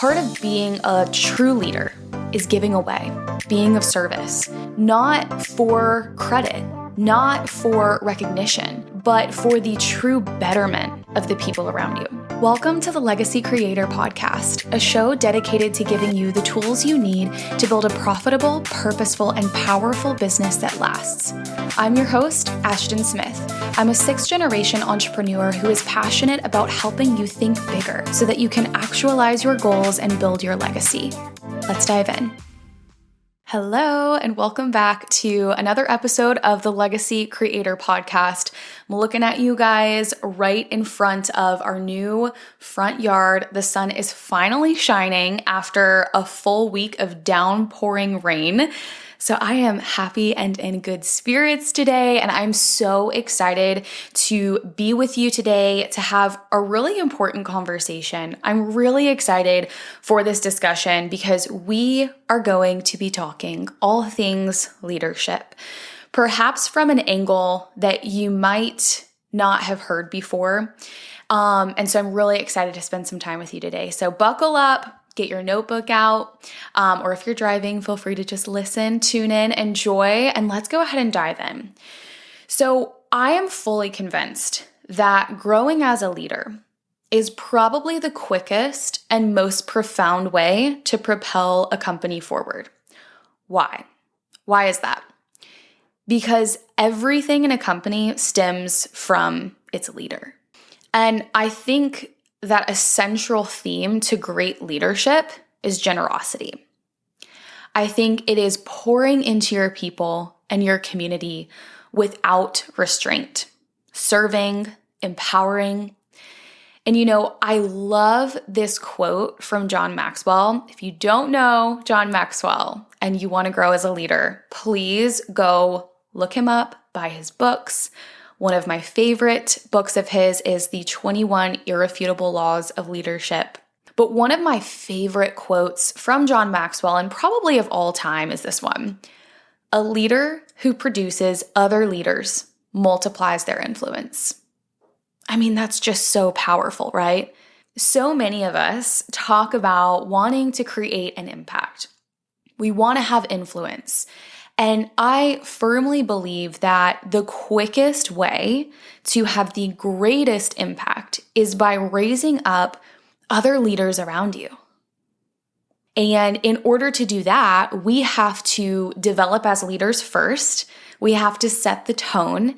part of being a true leader is giving away, being of service, not for credit, not for recognition, but for the true betterment of the people around you. Welcome to the Legacy Creator Podcast, a show dedicated to giving you the tools you need to build a profitable, purposeful, and powerful business that lasts. I'm your host, Ashton Smith. I'm a sixth-generation entrepreneur who is passionate about helping you think bigger so that you can actualize your goals and build your legacy. Let's dive in. Hello, and welcome back to another episode of the Legacy Creator Podcast. I'm looking at you guys right in front of our new front yard. The sun is finally shining after a full week of downpouring rain. So I am happy and in good spirits today, and I'm so excited to be with you today to have a really important conversation. I'm really excited for this discussion because we are going to be talking all things leadership, perhaps from an angle that you might not have heard before. And so I'm really excited to spend some time with you today. So buckle up. Get your notebook out, or if you're driving, feel free to just listen, tune in, enjoy, and let's go ahead and dive in. So I am fully convinced that growing as a leader is probably the quickest and most profound way to propel a company forward. Why? Why is that? Because everything in a company stems from its leader. And I think that a central theme to great leadership is generosity. I think it is pouring into your people and your community without restraint, serving, empowering. And I love this quote from John Maxwell. If you don't know John Maxwell and you want to grow as a leader, please go look him up, buy his books. One of my favorite books of his is The 21 Irrefutable Laws of Leadership. But one of my favorite quotes from John Maxwell, and probably of all time, is this one. A leader who produces other leaders multiplies their influence. I mean, that's just so powerful, right? So many of us talk about wanting to create an impact. We want to have influence. And I firmly believe that the quickest way to have the greatest impact is by raising up other leaders around you. And in order to do that, we have to develop as leaders first. We have to set the tone.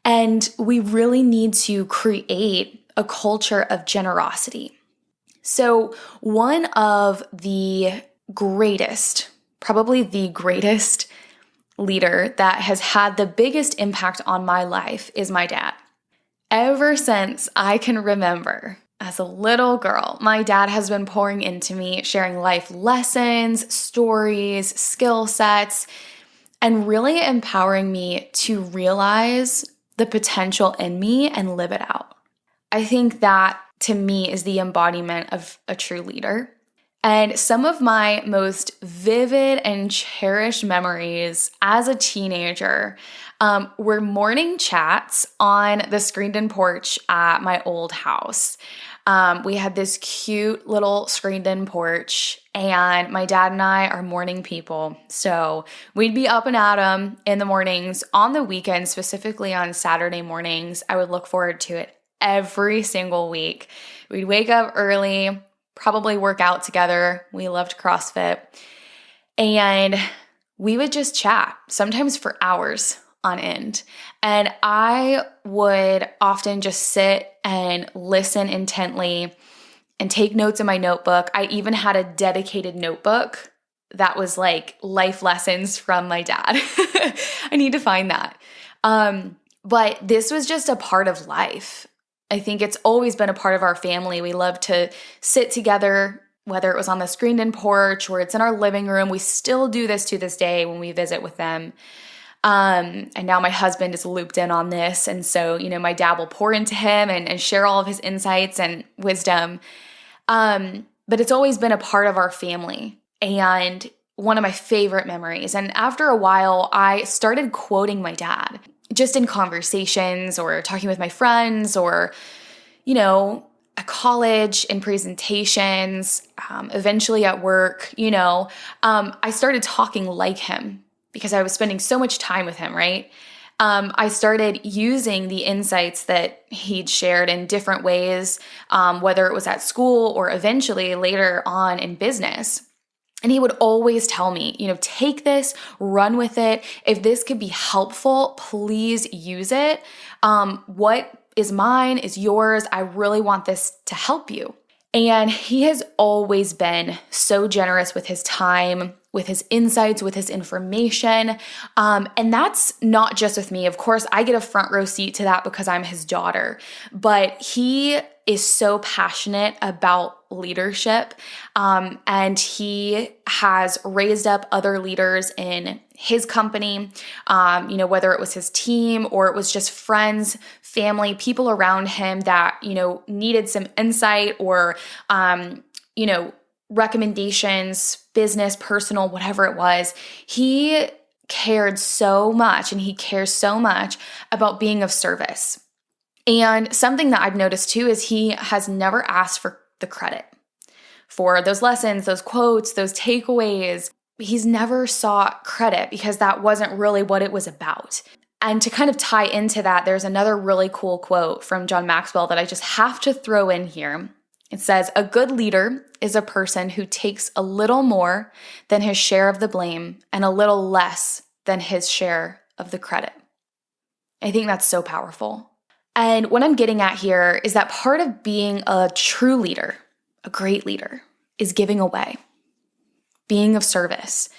And we really need to create a culture of generosity. So one of the greatest, probably the greatest leader that has had the biggest impact on my life is my dad. Ever since I can remember, as a little girl, my dad has been pouring into me, sharing life lessons, stories, skill sets, and really empowering me to realize the potential in me and live it out. I think that, to me, is the embodiment of a true leader. And some of my most vivid and cherished memories as a teenager were morning chats on the screened-in porch at my old house. We had this cute little screened-in porch, and my dad and I are morning people. So we'd be up and at 'em in the mornings. On the weekends, specifically on Saturday mornings, I would look forward to it every single week. We'd wake up early, probably work out together. We loved CrossFit. And we would just chat, sometimes for hours on end. And I would often just sit and listen intently and take notes in my notebook. I even had a dedicated notebook that was like life lessons from my dad. I need to find that. But this was just a part of life. I think it's always been a part of our family. We love to sit together, whether it was on the screened-in porch or it's in our living room. We still do this to this day when we visit with them. And now my husband is looped in on this. And so, my dad will pour into him and share all of his insights and wisdom. But it's always been a part of our family and one of my favorite memories. And after a while, I started quoting my dad. Just in conversations or talking with my friends or, at college, in presentations, eventually at work, I started talking like him because I was spending so much time with him, right? I started using the insights that he'd shared in different ways, whether it was at school or eventually later on in business. And he would always tell me, take this, run with it. If this could be helpful, please use it. What is mine is yours. I really want this to help you. And he has always been so generous with his time, with his insights, with his information. And that's not just with me. Of course, I get a front row seat to that because I'm his daughter. But he is so passionate about leadership. And he has raised up other leaders in his company, whether it was his team or it was just friends, family, people around him that, needed some insight or, recommendations, business, personal, whatever it was. He cared so much and he cares so much about being of service. And something that I've noticed too is he has never asked for the credit for those lessons, those quotes, those takeaways. He's never sought credit because that wasn't really what it was about. And to kind of tie into that, there's another really cool quote from John Maxwell that I just have to throw in here. It says, "A good leader is a person who takes a little more than his share of the blame and a little less than his share of the credit." I think that's so powerful. And what I'm getting at here is that part of being a true leader, a great leader, is giving away, being of service,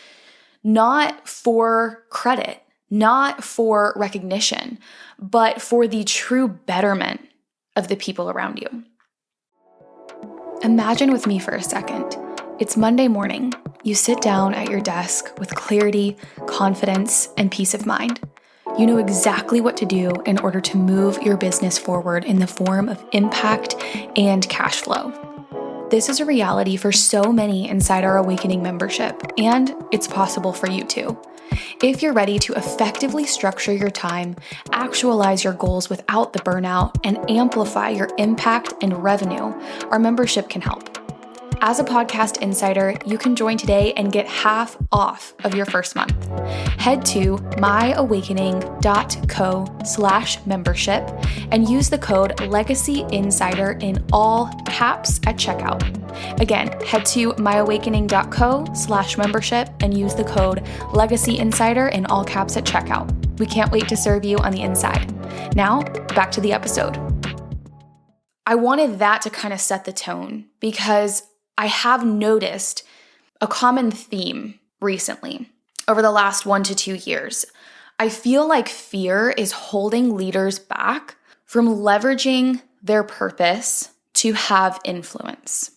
not for credit, not for recognition, but for the true betterment of the people around you. Imagine with me for a second. It's Monday morning. You sit down at your desk with clarity, confidence, and peace of mind. You know exactly what to do in order to move your business forward in the form of impact and cash flow. This is a reality for so many inside our Awakening membership, and it's possible for you too. If you're ready to effectively structure your time, actualize your goals without the burnout, and amplify your impact and revenue, our membership can help. As a podcast insider, you can join today and get half off of your first month. Head to myawakening.co/membership and use the code LEGACYINSIDER in all caps at checkout. Again, head to myawakening.co/membership and use the code LEGACYINSIDER in all caps at checkout. We can't wait to serve you on the inside. Now, back to the episode. I wanted that to kind of set the tone because I have noticed a common theme recently over the last 1 to 2 years. I feel like fear is holding leaders back from leveraging their purpose to have influence.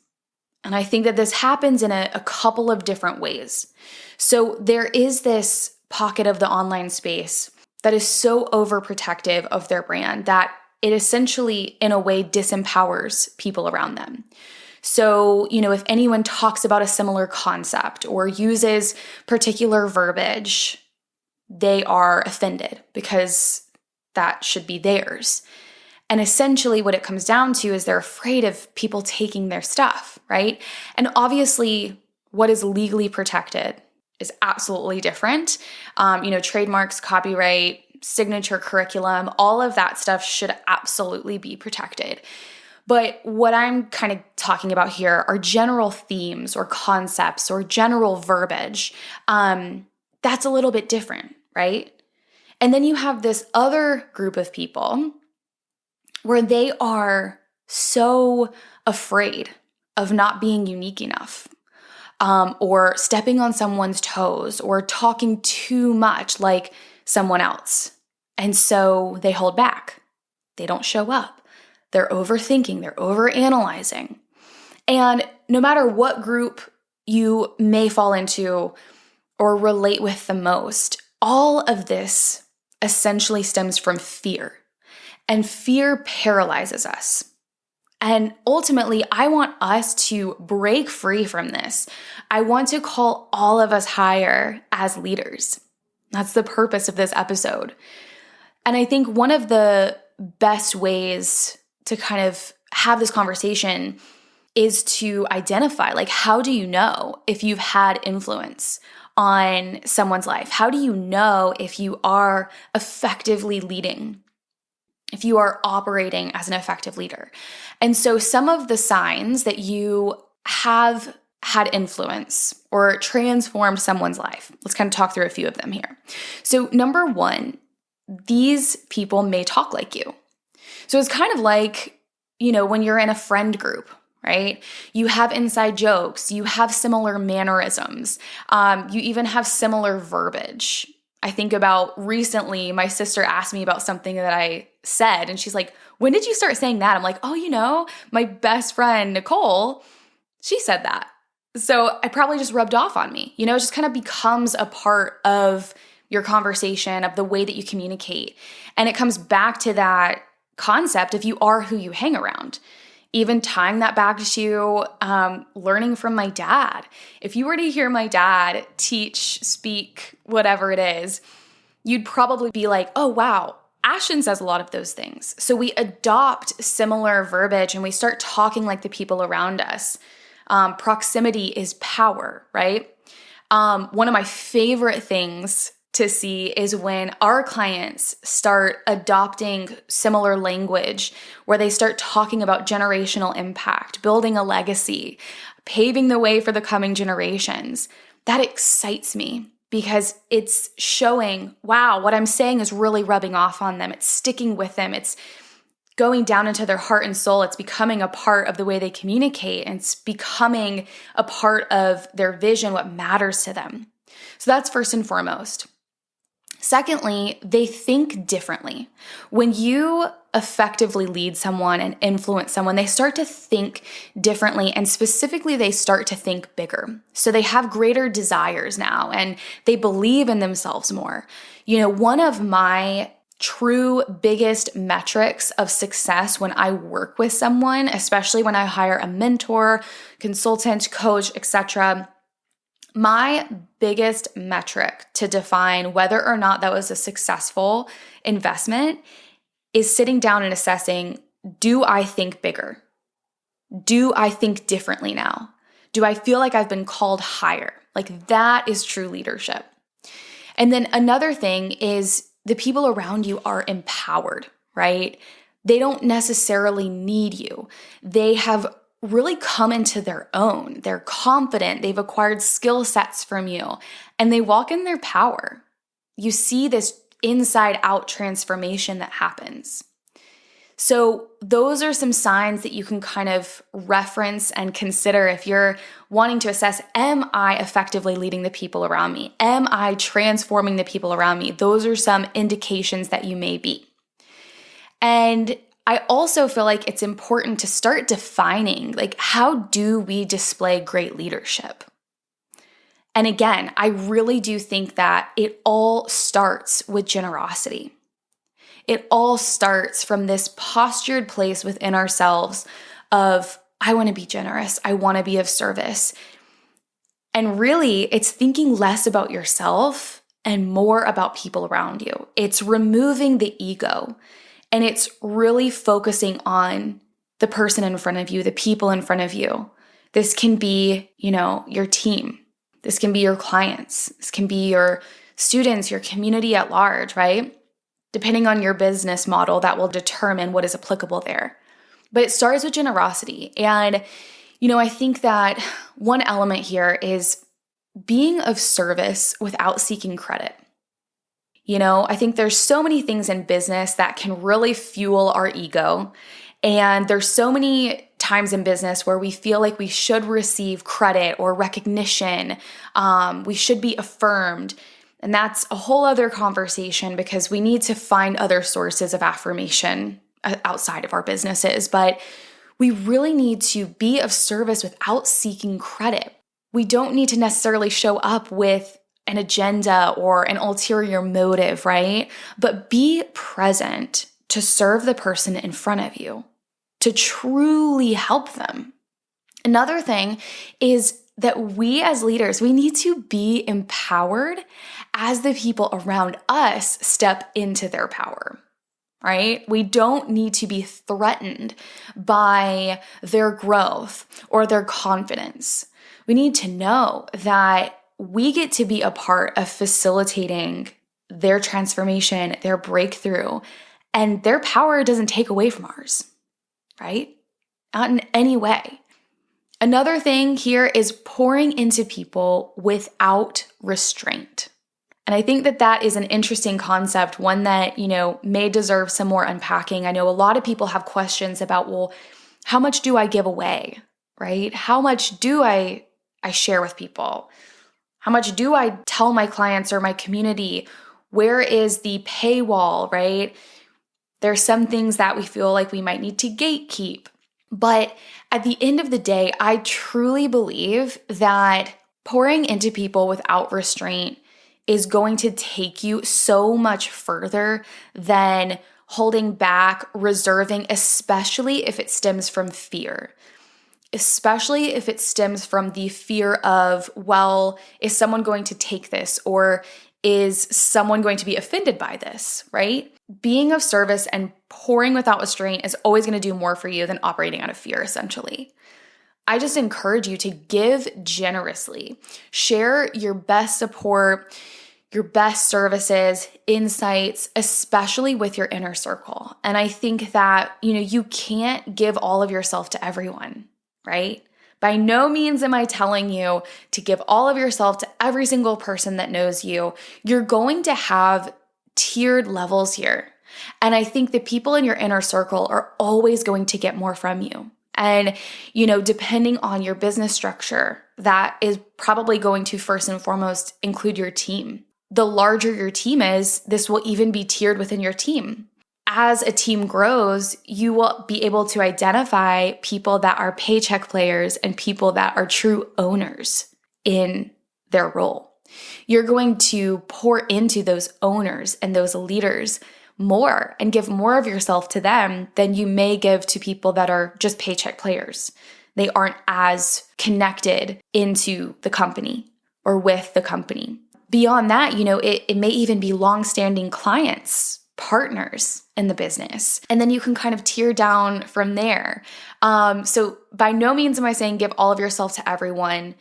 And I think that this happens in a couple of different ways. So there is this pocket of the online space that is so overprotective of their brand that it essentially, in a way, disempowers people around them. So, if anyone talks about a similar concept or uses particular verbiage, they are offended because that should be theirs. And essentially what it comes down to is they're afraid of people taking their stuff, right? And obviously what is legally protected is absolutely different. Trademarks, copyright, signature curriculum, all of that stuff should absolutely be protected. But what I'm kind of talking about here are general themes or concepts or general verbiage. That's a little bit different, right? And then you have this other group of people where they are so afraid of not being unique enough, or stepping on someone's toes or talking too much like someone else. And so they hold back. They don't show up. They're overthinking, they're overanalyzing. And no matter what group you may fall into or relate with the most, all of this essentially stems from fear. And fear paralyzes us. And ultimately, I want us to break free from this. I want to call all of us higher as leaders. That's the purpose of this episode. And I think one of the best ways to kind of have this conversation is to identify, like, how do you know if you've had influence on someone's life? How do you know if you are effectively leading, if you are operating as an effective leader? And so some of the signs that you have had influence or transformed someone's life, let's kind of talk through a few of them here. So number one, these people may talk like you. So it's kind of like, when you're in a friend group, right? You have inside jokes, you have similar mannerisms, you even have similar verbiage. I think about recently, my sister asked me about something that I said, and she's like, when did you start saying that? I'm like, oh, my best friend, Nicole, she said that. So I probably just rubbed off on me. It just kind of becomes a part of your conversation, of the way that you communicate. And it comes back to that concept of you are who you hang around. Even tying that back to learning from my dad. If you were to hear my dad teach, speak, whatever it is, you'd probably be like, oh, wow, Ashton says a lot of those things. So we adopt similar verbiage and we start talking like the people around us. Proximity is power, right? One of my favorite things to see is when our clients start adopting similar language, where they start talking about generational impact, building a legacy, paving the way for the coming generations. That excites me because it's showing, wow, what I'm saying is really rubbing off on them. It's sticking with them. It's going down into their heart and soul. It's becoming a part of the way they communicate, and it's becoming a part of their vision, what matters to them. So that's first and foremost. Secondly, they think differently. When you effectively lead someone and influence someone, they start to think differently, and specifically, they start to think bigger. So they have greater desires now, and they believe in themselves more. One of my true biggest metrics of success when I work with someone, especially when I hire a mentor, consultant, coach, etc., my biggest metric to define whether or not that was a successful investment is sitting down and assessing, do I think bigger? Do I think differently now? Do I feel like I've been called higher? Like, that is true leadership. And then another thing is the people around you are empowered, right? They don't necessarily need you. They have really come into their own. They're confident. They've acquired skill sets from you, and they walk in their power. You see this inside out transformation that happens. So those are some signs that you can kind of reference and consider if you're wanting to assess, am I effectively leading the people around me? Am I transforming the people around me? Those are some indications that you may be. And I also feel like it's important to start defining, like, how do we display great leadership? And again, I really do think that it all starts with generosity. It all starts from this postured place within ourselves of, I want to be generous. I want to be of service. And really, it's thinking less about yourself and more about people around you. It's removing the ego. And it's really focusing on the person in front of you, the people in front of you. This can be, your team. This can be your clients. This can be your students, your community at large, right? Depending on your business model, that will determine what is applicable there. But it starts with generosity. And, I think that one element here is being of service without seeking credit. I think there's so many things in business that can really fuel our ego. And there's so many times in business where we feel like we should receive credit or recognition. We should be affirmed. And that's a whole other conversation because we need to find other sources of affirmation outside of our businesses. But we really need to be of service without seeking credit. We don't need to necessarily show up with an agenda or an ulterior motive, right? But be present to serve the person in front of you, to truly help them. Another thing is that we as leaders, we need to be empowered as the people around us step into their power. right? We don't need to be threatened by their growth or their confidence. We need to know that we get to be a part of facilitating their transformation, their breakthrough, and their power doesn't take away from ours, right? Not in any way. Another thing here is pouring into people without restraint. And I think that that is an interesting concept, one that, may deserve some more unpacking. I know a lot of people have questions about, well, how much do I give away, right? How much do I share with people? How much do I tell my clients or my community? Where is the paywall, right? There's some things that we feel like we might need to gatekeep. But at the end of the day, I truly believe that pouring into people without restraint is going to take you so much further than holding back, reserving, especially if it stems from fear. Especially if it stems from the fear of, well, is someone going to take this, or is someone going to be offended by this, right? Being of service and pouring without restraint is always going to do more for you than operating out of fear, essentially. I just encourage you to give generously. Share your best support, your best services, insights, especially with your inner circle. And I think that, you can't give all of yourself to everyone, right? By no means am I telling you to give all of yourself to every single person that knows you. You're going to have tiered levels here. And I think the people in your inner circle are always going to get more from you. And, depending on your business structure, that is probably going to first and foremost include your team. The larger your team is, this will even be tiered within your team. As a team grows, you will be able to identify people that are paycheck players and people that are true owners in their role. You're going to pour into those owners and those leaders more and give more of yourself to them than you may give to people that are just paycheck players. They aren't as connected into the company or with the company. Beyond that, it may even be long-standing clients, partners in the business. And then you can kind of tier down from there. So by no means am I saying give all of yourself to everyone.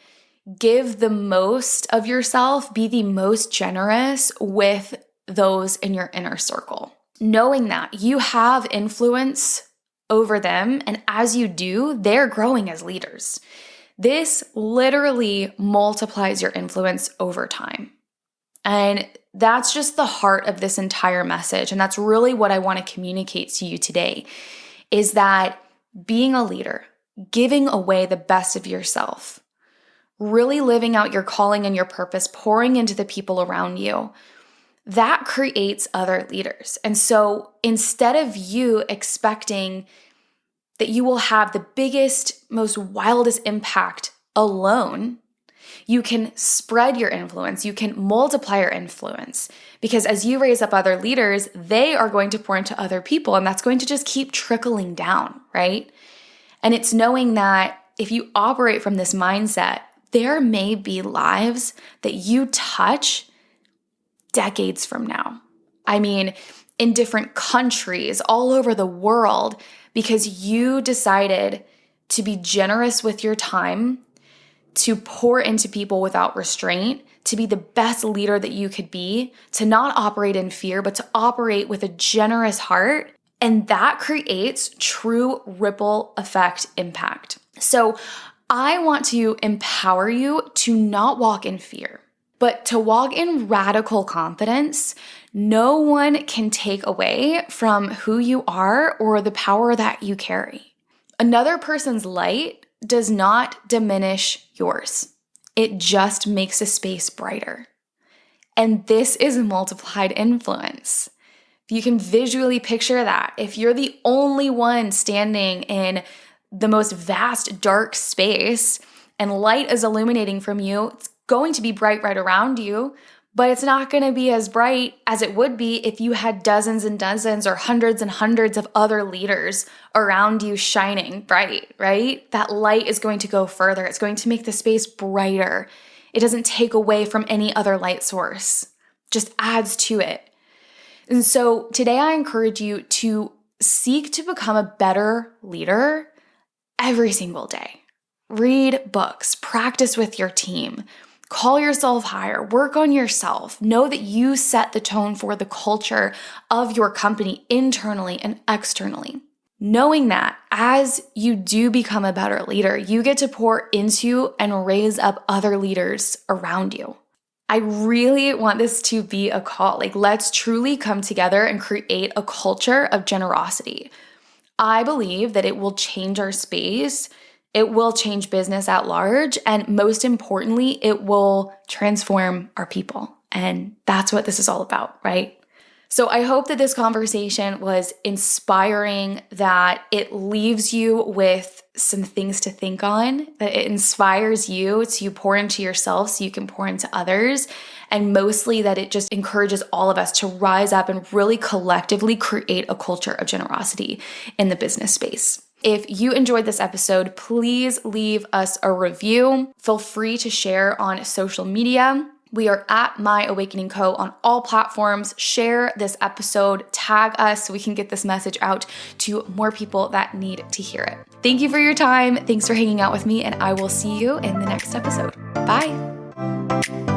Give the most of yourself, be the most generous with those in your inner circle. Knowing that you have influence over them, and as you do, they're growing as leaders. This literally multiplies your influence over time. And that's just the heart of this entire message. And that's really what I want to communicate to you today, is that being a leader, giving away the best of yourself, really living out your calling and your purpose, pouring into the people around you, that creates other leaders. And so instead of you expecting that you will have the biggest, most wildest impact alone, you can spread your influence, you can multiply your influence, because as you raise up other leaders, they are going to pour into other people, and that's going to just keep trickling down, right? And it's knowing that if you operate from this mindset, there may be lives that you touch decades from now. I mean, in different countries, all over the world, because you decided to be generous with your time, to pour into people without restraint, to be the best leader that you could be, to not operate in fear, but to operate with a generous heart. And that creates true ripple effect impact. So I want to empower you to not walk in fear, but to walk in radical confidence. No one can take away from who you are or the power that you carry. Another person's light does not diminish yours. It just makes a space brighter. And this is multiplied influence. If you can visually picture that, if you're the only one standing in the most vast dark space and light is illuminating from you, it's going to be bright right around you, but it's not going to be as bright as it would be if you had dozens and dozens or hundreds and hundreds of other leaders around you shining bright, right? That light is going to go further. It's going to make the space brighter. It doesn't take away from any other light source, just adds to it. And so today I encourage you to seek to become a better leader every single day. Read books, practice with your team, call yourself higher, work on yourself. Know that you set the tone for the culture of your company internally and externally. Knowing that as you do become a better leader, you get to pour into and raise up other leaders around you. I really want this to be a call. Let's truly come together and create a culture of generosity. I believe that it will change our space. It will change business at large. And most importantly, it will transform our people. And that's what this is all about, right? So I hope that this conversation was inspiring, that it leaves you with some things to think on, that it inspires you to pour into yourself so you can pour into others, and mostly that it just encourages all of us to rise up and really collectively create a culture of generosity in the business space. If you enjoyed this episode, please leave us a review. Feel free to share on social media. We are at My Awakening Co. on all platforms. Share this episode, tag us so we can get this message out to more people that need to hear it. Thank you for your time. Thanks for hanging out with me, and I will see you in the next episode. Bye.